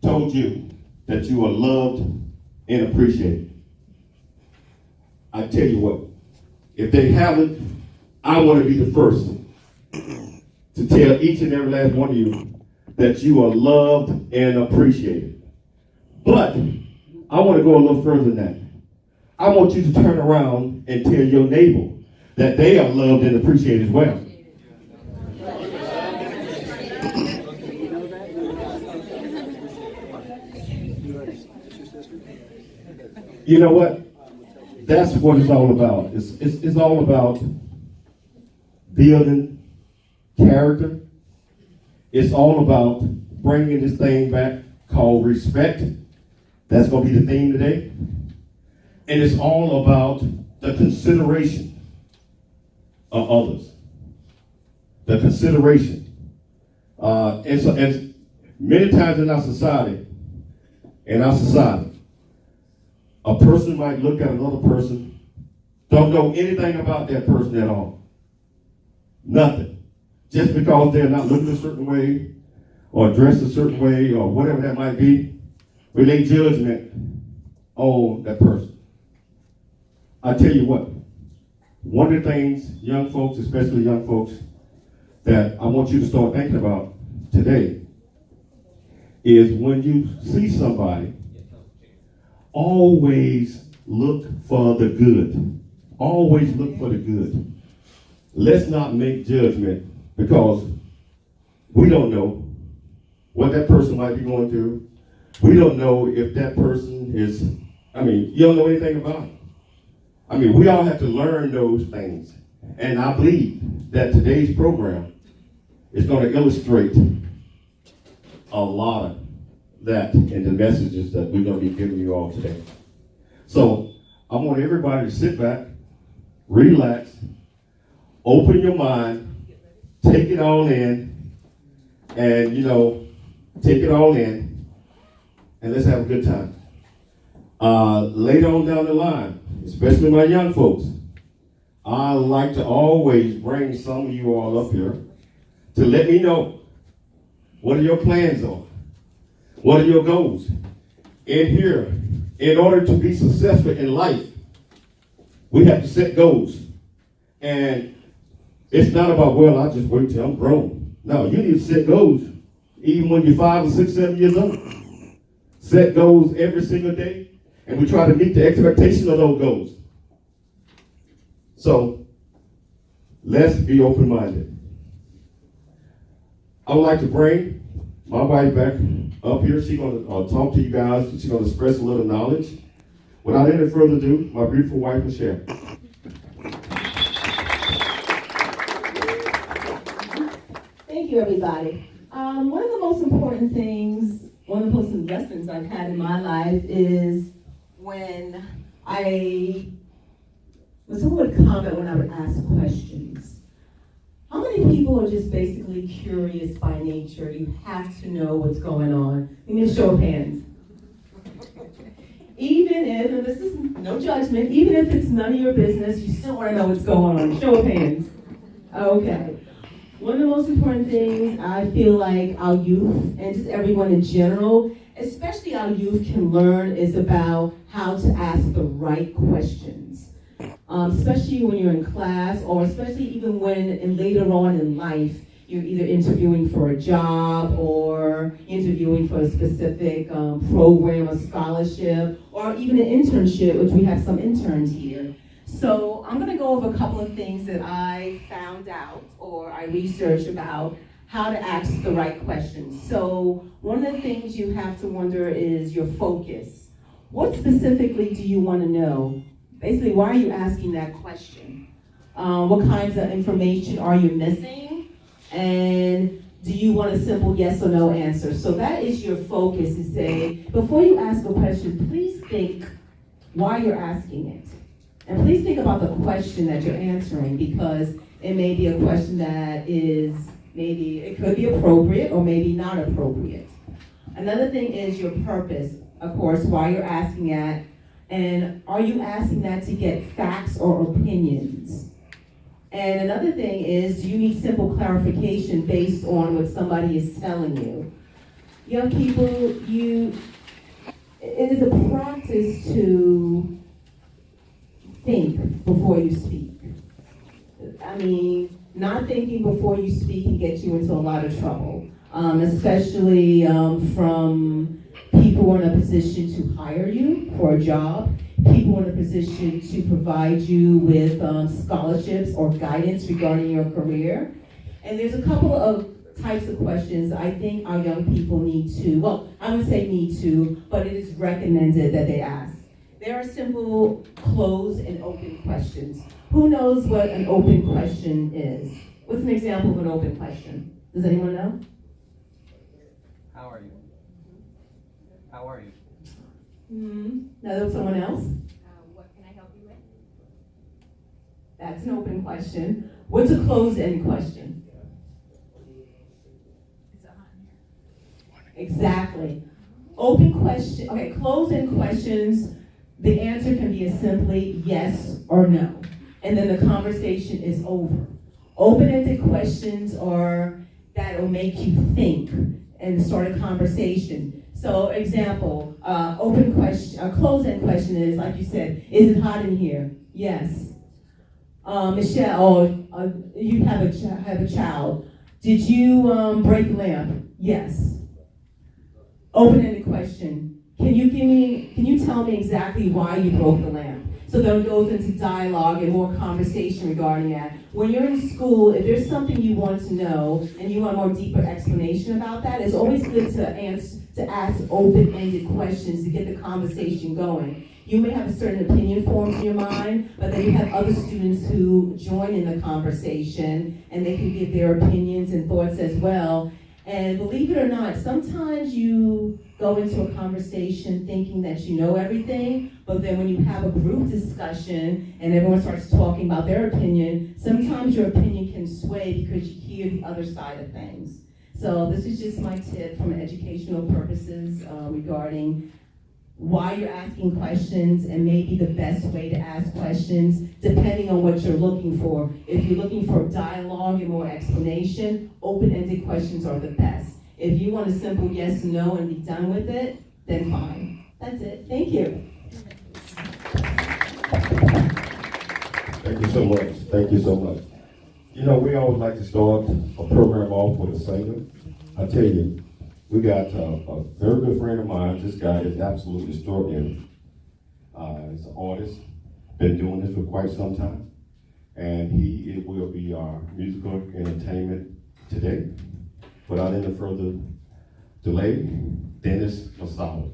told you that you are loved and appreciated? I tell you what, if they haven't, I want to be the first to tell each and every last one of you that you are loved and appreciated. But I want to go a little further than that. I want you to turn around and tell your neighbor that they are loved and appreciated as well. You know what? That's what it's all about. It's all about building character. It's all about bringing this thing back called respect. That's going to be the theme today. And it's all about the consideration of others. The consideration. And so, and many times in our society, a person might look at another person, don't know anything about that person at all. Nothing. Just because they're not looking a certain way, or dressed a certain way, or whatever that might be, we lay judgment on that person. I tell you what, one of the things, young folks, especially young folks, that I want you to start thinking about today is when you see somebody, always look for the good. Always look for the good. Let's not make judgment because we don't know what that person might be going through. We don't know if that person is, you don't know anything about it. We all have to learn those things. And I believe that today's program is going to illustrate a lot of that in the messages that we're going to be giving you all today. So I want everybody to sit back, relax, open your mind, take it all in, and take it all in, and let's have a good time. Later on down the line, especially my young folks, I like to always bring some of you all up here to let me know what your plans are. What are your goals? In here, in order to be successful in life, we have to set goals. And it's not about, well, I'll just wait till I'm grown. No, you need to set goals even when you're 5 or 6, 7 years old. Set goals every single day, and we try to meet the expectation of those goals. So, let's be open-minded. I would like to bring my wife back up here. She's going to talk to you guys. She's going to express a little knowledge. Without any further ado, my beautiful wife, Michelle. Thank you, everybody. One of the most important things, one of the most lessons I've had in my life is when someone would comment when I would ask questions. How many people are just basically curious by nature? You have to know what's going on. Give me a show of hands. Even if, and this is no judgment, even if it's none of your business, you still want to know what's going on. Show of hands. Okay. One of the most important things I feel like our youth, and just everyone in general, especially our youth, can learn is about how to ask the right questions. Especially when you're in class, or especially even when later on in life, you're either interviewing for a job or interviewing for a specific program, a scholarship, or even an internship, which we have some interns here. So I'm gonna go over a couple of things that I found out or I researched about how to ask the right questions. So one of the things you have to wonder is your focus. What specifically do you want to know? Basically, why are you asking that question? What kinds of information are you missing? And do you want a simple yes or no answer? So that is your focus, to say, before you ask a question, please think why you're asking it. And please think about the question that you're answering, because it may be a question that is it could be appropriate or maybe not appropriate. Another thing is your purpose, of course, why you're asking that. And are you asking that to get facts or opinions? And another thing is, do you need simple clarification based on what somebody is telling you? young people, it is a practice to think before you speak. I mean, not thinking before you speak can get you into a lot of trouble, especially from people who are in a position to hire you for a job, people in a position to provide you with scholarships or guidance regarding your career. And there's a couple of types of questions I think our young people need to, well, I would say need to, but it is recommended that they ask. There are simple closed and open questions. Who knows what an open question is? What's an example of an open question? Does anyone know? How are you? How are you? Now there's someone else? What can I help you with? That's an open question. What's a closed-end question? Is it hot in here? Exactly. Open question, okay, closed-end questions, the answer can be as simply yes or no. And then the conversation is over. Open-ended questions are that'll make you think and start a conversation. So, example, open question, a closed-end question is, like you said, is it hot in here? Yes. Michelle, you have a child. Did you break the lamp? Yes. Open-ended question. Can you tell me exactly why you broke the lamp? So then it goes into dialogue and more conversation regarding that. When you're in school, if there's something you want to know and you want a more deeper explanation about that, it's always good to ask open-ended questions to get the conversation going. You may have a certain opinion formed in your mind, but then you have other students who join in the conversation and they can give their opinions and thoughts as well. And believe it or not, sometimes you go into a conversation thinking that you know everything, but then when you have a group discussion and everyone starts talking about their opinion, sometimes your opinion can sway because you hear the other side of things. So this is just my tip from educational purposes regarding why you're asking questions and maybe the best way to ask questions depending on what you're looking for. If you're looking for dialogue and more explanation, open-ended questions are the best. If you want a simple yes and no and be done with it, then fine. That's it. Thank you. Thank you so much. Thank you so much. You know, we always like to start a program off with a singer. I tell you, we got a very good friend of mine. This guy is absolutely extraordinary. He's an artist, been doing this for quite some time. And it will be our musical entertainment today. Without any further delay, Dennis Masala.